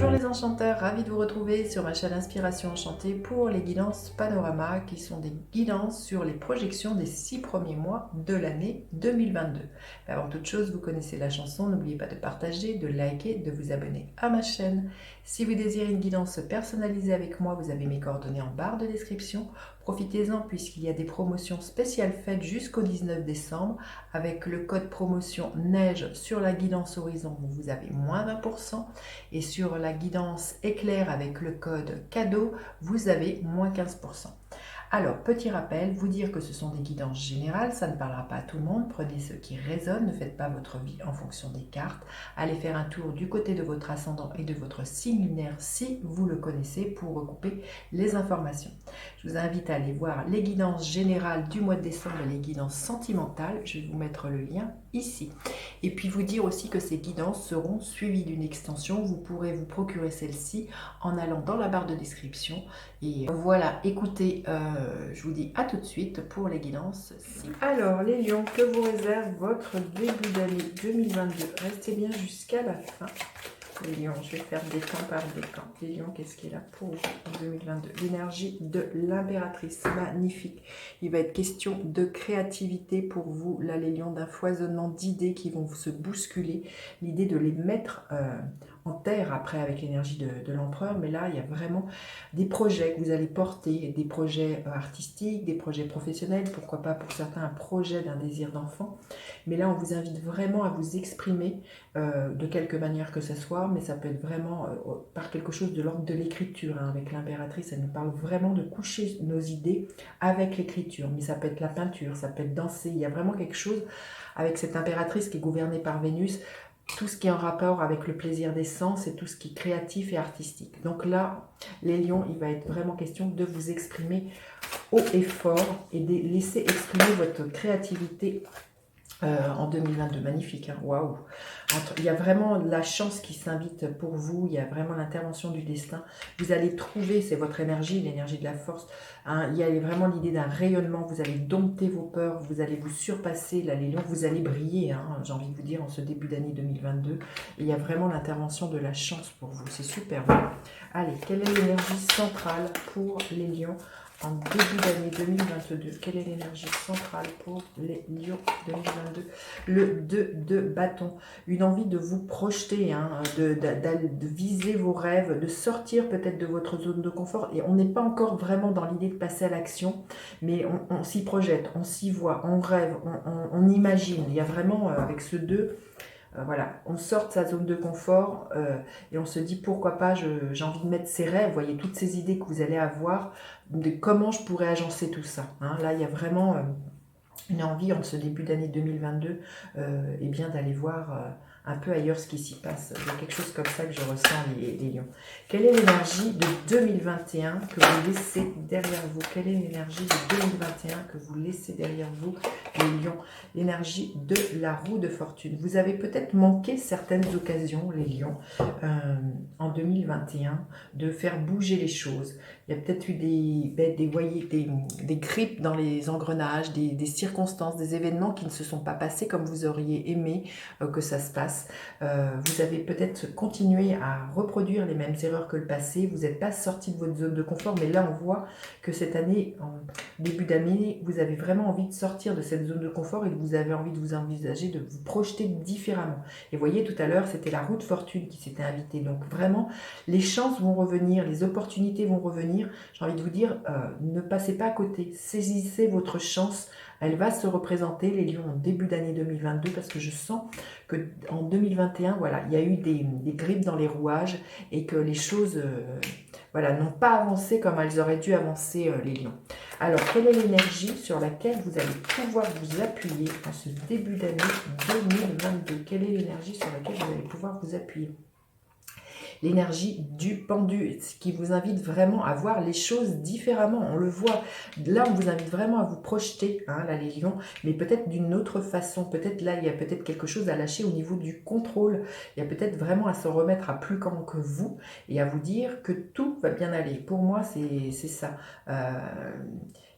Bonjour les enchanteurs, ravi de vous retrouver sur ma chaîne Inspiration Enchantée pour les guidances Panorama qui sont des guidances sur les projections des 6 premiers mois de l'année 2022. Mais avant toute chose, vous connaissez la chanson, n'oubliez pas de partager, de liker, de vous abonner à ma chaîne. Si vous désirez une guidance personnalisée avec moi, vous avez mes coordonnées en barre de description. Profitez-en puisqu'il y a des promotions spéciales faites jusqu'au 19 décembre. Avec le code promotion neige sur la guidance horizon, vous avez moins 20%. Et sur la guidance éclair avec le code cadeau, vous avez moins 15%. Alors, petit rappel, vous dire que ce sont des guidances générales, ça ne parlera pas à tout le monde, prenez ce qui résonne, ne faites pas votre vie en fonction des cartes, allez faire un tour du côté de votre ascendant et de votre signe lunaire si vous le connaissez pour recouper les informations. Je vous invite à aller voir les guidances générales du mois de décembre et les guidances sentimentales, je vais vous mettre le lien ici. Et puis vous dire aussi que ces guidances seront suivies d'une extension, vous pourrez vous procurer celle-ci en allant dans la barre de description. Et voilà, écoutez, je vous dis à tout de suite pour les guidances. Alors les lions, que vous réserve votre début d'année 2022? Restez bien jusqu'à la fin. Les lions, je vais faire décan par décan. Les lions, qu'est-ce qu'il y a là pour vous en 2022? L'énergie de l'impératrice, magnifique. Il va être question de créativité pour vous, là les lions, d'un foisonnement d'idées qui vont se bousculer. L'idée de les mettre en terre après avec l'énergie de l'empereur, mais là il y a vraiment des projets que vous allez porter, des projets artistiques, des projets professionnels, pourquoi pas pour certains un projet d'un désir d'enfant, mais là on vous invite vraiment à vous exprimer de quelque manière que ce soit, mais ça peut être vraiment par quelque chose de l'ordre de l'écriture, hein. Avec l'impératrice, elle nous parle vraiment de coucher nos idées avec l'écriture, mais ça peut être la peinture, ça peut être danser, il y a vraiment quelque chose avec cette impératrice qui est gouvernée par Vénus, tout ce qui est en rapport avec le plaisir des sens et tout ce qui est créatif et artistique. Donc là, les lions, il va être vraiment question de vous exprimer haut et fort et de laisser exprimer votre créativité en 2022. Magnifique, hein. Waouh! Il y a vraiment la chance qui s'invite pour vous, il y a vraiment l'intervention du destin. Vous allez trouver, c'est votre énergie, l'énergie de la force, hein. Il y a vraiment l'idée d'un rayonnement, vous allez dompter vos peurs, vous allez vous surpasser, là les lions, vous allez briller, hein, j'ai envie de vous dire, en ce début d'année 2022. Et il y a vraiment l'intervention de la chance pour vous, c'est super bon. Allez, quelle est l'énergie centrale pour les lions en début d'année 2022? Quelle est l'énergie centrale pour les lions 2022? Le 2 de bâton, une envie de vous projeter, hein, de viser vos rêves, de sortir peut-être de votre zone de confort. Et on n'est pas encore vraiment dans l'idée de passer à l'action, mais on s'y projette, on s'y voit, on rêve, on imagine. Il y a vraiment, avec ce 2, voilà, on sort de sa zone de confort et on se dit pourquoi pas, j'ai envie de mettre ces rêves, vous voyez, toutes ces idées que vous allez avoir, de comment je pourrais agencer tout ça, hein. Là, il y a vraiment une envie en ce début d'année 2022 et bien d'aller voir un peu ailleurs ce qui s'y passe. Il y a quelque chose comme ça que je ressens, les lions. Quelle est l'énergie de 2021 que vous laissez derrière vous? Quelle est l'énergie de 2021 que vous laissez derrière vous, les lions? L'énergie de la roue de fortune. Vous avez peut-être manqué certaines occasions, les lions, en 2021, de faire bouger les choses. Il y a peut-être eu des grippes dans les engrenages, des circonstances, des événements qui ne se sont pas passés comme vous auriez aimé que ça se passe. Vous avez peut-être continué à reproduire les mêmes erreurs que le passé. Vous n'êtes pas sorti de votre zone de confort, mais là on voit que cette année, en début d'année, vous avez vraiment envie de sortir de cette zone de confort et que vous avez envie de vous envisager, de vous projeter différemment. Et vous voyez, tout à l'heure, c'était la roue de fortune qui s'était invitée. Donc vraiment, les chances vont revenir, les opportunités vont revenir. J'ai envie de vous dire, ne passez pas à côté, saisissez votre chance, elle va se représenter, les lions, en début d'année 2022, parce que je sens qu'en 2021, voilà, il y a eu des grippes dans les rouages et que les choses voilà, n'ont pas avancé comme elles auraient dû avancer, les lions. Alors, quelle est l'énergie sur laquelle vous allez pouvoir vous appuyer en ce début d'année 2022? Quelle est l'énergie sur laquelle vous allez pouvoir vous appuyer? L'énergie du pendu, ce qui vous invite vraiment à voir les choses différemment. On le voit, là on vous invite vraiment à vous projeter, hein, là les lions, mais peut-être d'une autre façon. Peut-être là, il y a peut-être quelque chose à lâcher au niveau du contrôle. Il y a peut-être vraiment à se remettre à plus grand que vous et à vous dire que tout va bien aller. Pour moi, c'est ça.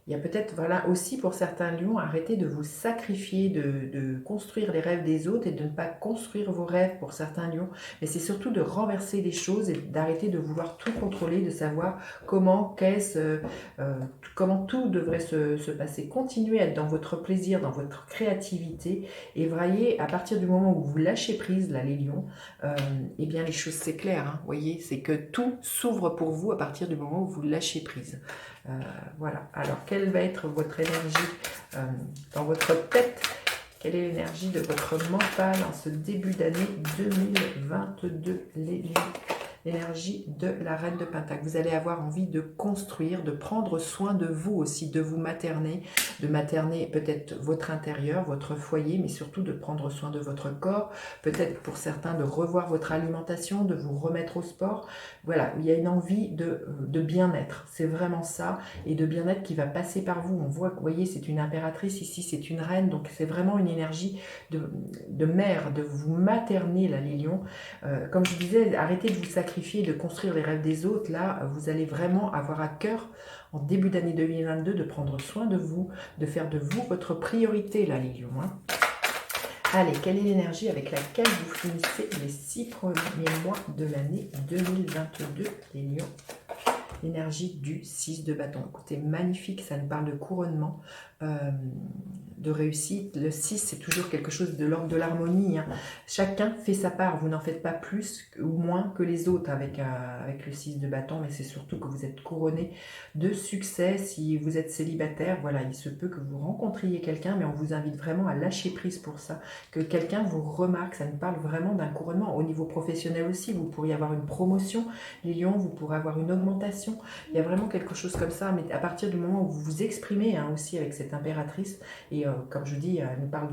Il y a peut-être, voilà, aussi pour certains lions, arrêtez de vous sacrifier, de construire les rêves des autres et de ne pas construire vos rêves pour certains lions. Mais c'est surtout de renverser les choses et d'arrêter de vouloir tout contrôler, de savoir comment, comment tout devrait se passer. Continuez à être dans votre plaisir, dans votre créativité. Et voyez, à partir du moment où vous lâchez prise, là, les lions, eh bien les choses s'éclairent. Hein, voyez, c'est que tout s'ouvre pour vous à partir du moment où vous lâchez prise. Voilà. Alors, quelle va être votre énergie dans votre tête? Quelle est l'énergie de votre mental en ce début d'année 2022, les lions? L'énergie de la reine de Pentacle. Vous allez avoir envie de construire, de prendre soin de vous aussi, de vous materner, de materner peut-être votre intérieur, votre foyer, mais surtout de prendre soin de votre corps, peut-être pour certains de revoir votre alimentation, de vous remettre au sport. Voilà, il y a une envie de bien-être, c'est vraiment ça, et de bien-être qui va passer par vous. On voit que, vous voyez, c'est une impératrice, ici c'est une reine, donc c'est vraiment une énergie de mère, de vous materner, là, les lions. Comme je disais, arrêtez de vous sacrifier, de construire les rêves des autres. Là, vous allez vraiment avoir à cœur, en début d'année 2022, de prendre soin de vous, de faire de vous votre priorité, là, les lions. Hein. Allez, quelle est l'énergie avec laquelle vous finissez les 6 premiers mois de l'année 2022, les lions? L'énergie du 6 de bâton. Écoutez, magnifique, ça nous parle de couronnement, de réussite. Le 6, c'est toujours quelque chose de l'ordre de l'harmonie. Hein. Chacun fait sa part, vous n'en faites pas plus ou moins que les autres avec le 6 de bâton, mais c'est surtout que vous êtes couronné de succès. Si vous êtes célibataire, voilà, il se peut que vous rencontriez quelqu'un, mais on vous invite vraiment à lâcher prise pour ça, que quelqu'un vous remarque. Ça nous parle vraiment d'un couronnement. Au niveau professionnel aussi, vous pourriez avoir une promotion, les lions, vous pourrez avoir une augmentation. Il y a vraiment quelque chose comme ça, mais à partir du moment où vous vous exprimez, hein, aussi avec cette impératrice, et comme je dis, elle nous parle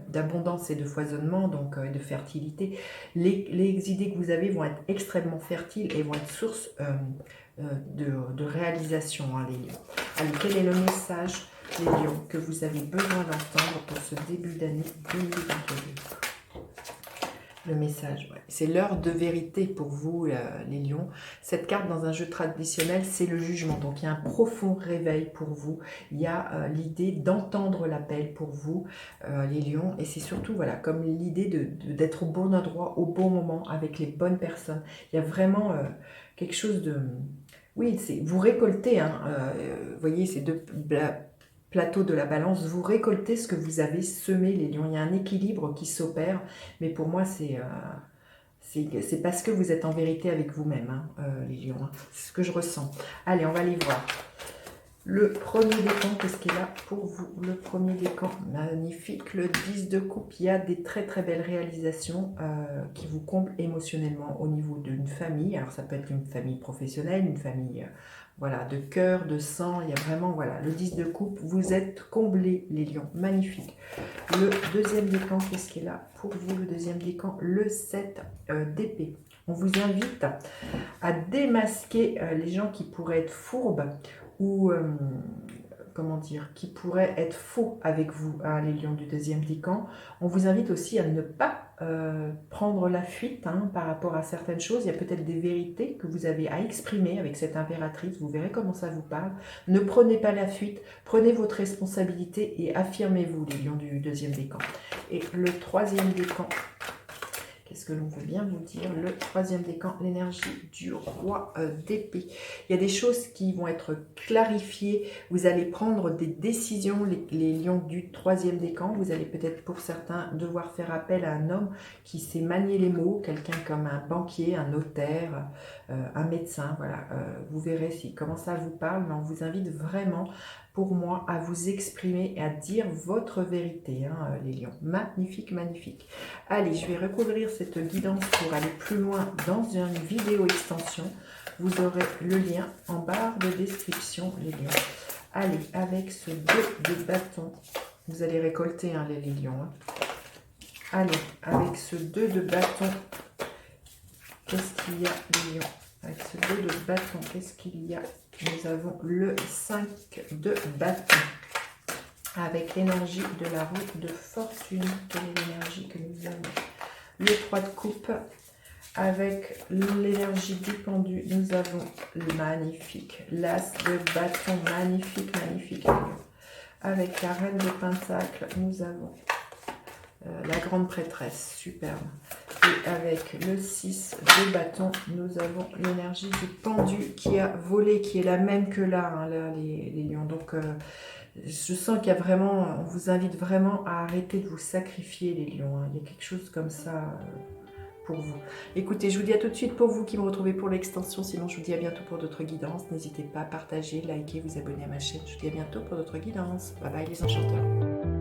d'abondance et de foisonnement, donc de fertilité. Les idées que vous avez vont être extrêmement fertiles et vont être source de réalisation, hein, les lions. Allez, quel est le message, les lions, que vous avez besoin d'entendre pour ce début d'année 2022? Le message, ouais. C'est l'heure de vérité pour vous, les lions. Cette carte dans un jeu traditionnel, c'est le jugement. Donc il y a un profond réveil pour vous. Il y a l'idée d'entendre l'appel pour vous, les lions. Et c'est surtout, voilà, comme l'idée d'être au bon endroit, au bon moment, avec les bonnes personnes. Il y a vraiment quelque chose de... Oui, vous récoltez, hein, vous voyez, ces deux plateau de la balance, vous récoltez ce que vous avez semé, les lions. Il y a un équilibre qui s'opère, mais pour moi, c'est parce que vous êtes en vérité avec vous-même, hein, les lions. Hein. C'est ce que je ressens. Allez, on va aller voir. Le premier décan, qu'est-ce qu'il a pour vous? Le premier décan, magnifique. Le 10 de coupe, il y a des très très belles réalisations qui vous comblent émotionnellement au niveau d'une famille. Alors ça peut être une famille professionnelle, une famille... voilà, de cœur, de sang, il y a vraiment, voilà, le 10 de coupe, vous êtes comblés, les lions, magnifique. Le deuxième décan, qu'est-ce qu'il a pour vous, le deuxième décan? Le 7 d'épée. On vous invite à démasquer les gens qui pourraient être fourbes ou, comment dire, qui pourraient être faux avec vous, hein, les lions du deuxième décan. On vous invite aussi à ne pas prendre la fuite, hein, par rapport à certaines choses. Il y a peut-être des vérités que vous avez à exprimer avec cette impératrice. Vous verrez comment ça vous parle. Ne prenez pas la fuite. Prenez votre responsabilité et affirmez-vous, les lions du deuxième décan. Et le troisième décan, qu'est-ce que l'on veut bien vous dire? Le troisième décan, l'énergie du roi d'épée. Il y a des choses qui vont être clarifiées. Vous allez prendre des décisions, les lions du troisième décan. Vous allez peut-être, pour certains, devoir faire appel à un homme qui sait manier les mots, quelqu'un comme un banquier, un notaire, un médecin. Voilà, vous verrez comment ça vous parle, mais on vous invite vraiment, pour moi, à vous exprimer et à dire votre vérité, hein, les lions. Magnifique, magnifique. Allez, je vais recouvrir cette guidance pour aller plus loin dans une vidéo extension. Vous aurez le lien en barre de description, les lions. Allez, avec ce 2 de bâton, vous allez récolter, hein, les lions. Hein. Allez, avec ce 2 de bâton, qu'est-ce qu'il y a, les lions? Avec ce 2 de bâton, qu'est-ce qu'il y a? Nous avons le 5 de bâton. Avec l'énergie de la roue de fortune. Quelle est l'énergie que nous avons? Le 3 de coupe. Avec l'énergie du pendu, nous avons le magnifique l'as de bâton, magnifique, magnifique. Avec la reine de pentacle, nous avons la grande prêtresse, superbe. Et avec le 6 de bâton, nous avons l'énergie du pendu qui a volé, qui est la même que là, hein, là les lions. Donc, je sens qu'il y a vraiment, on vous invite vraiment à arrêter de vous sacrifier les lions. Hein. Il y a quelque chose comme ça pour vous. Écoutez, je vous dis à tout de suite pour vous qui me retrouvez pour l'extension. Sinon, je vous dis à bientôt pour d'autres guidances. N'hésitez pas à partager, liker, vous abonner à ma chaîne. Je vous dis à bientôt pour d'autres guidances. Bye bye les enchanteurs.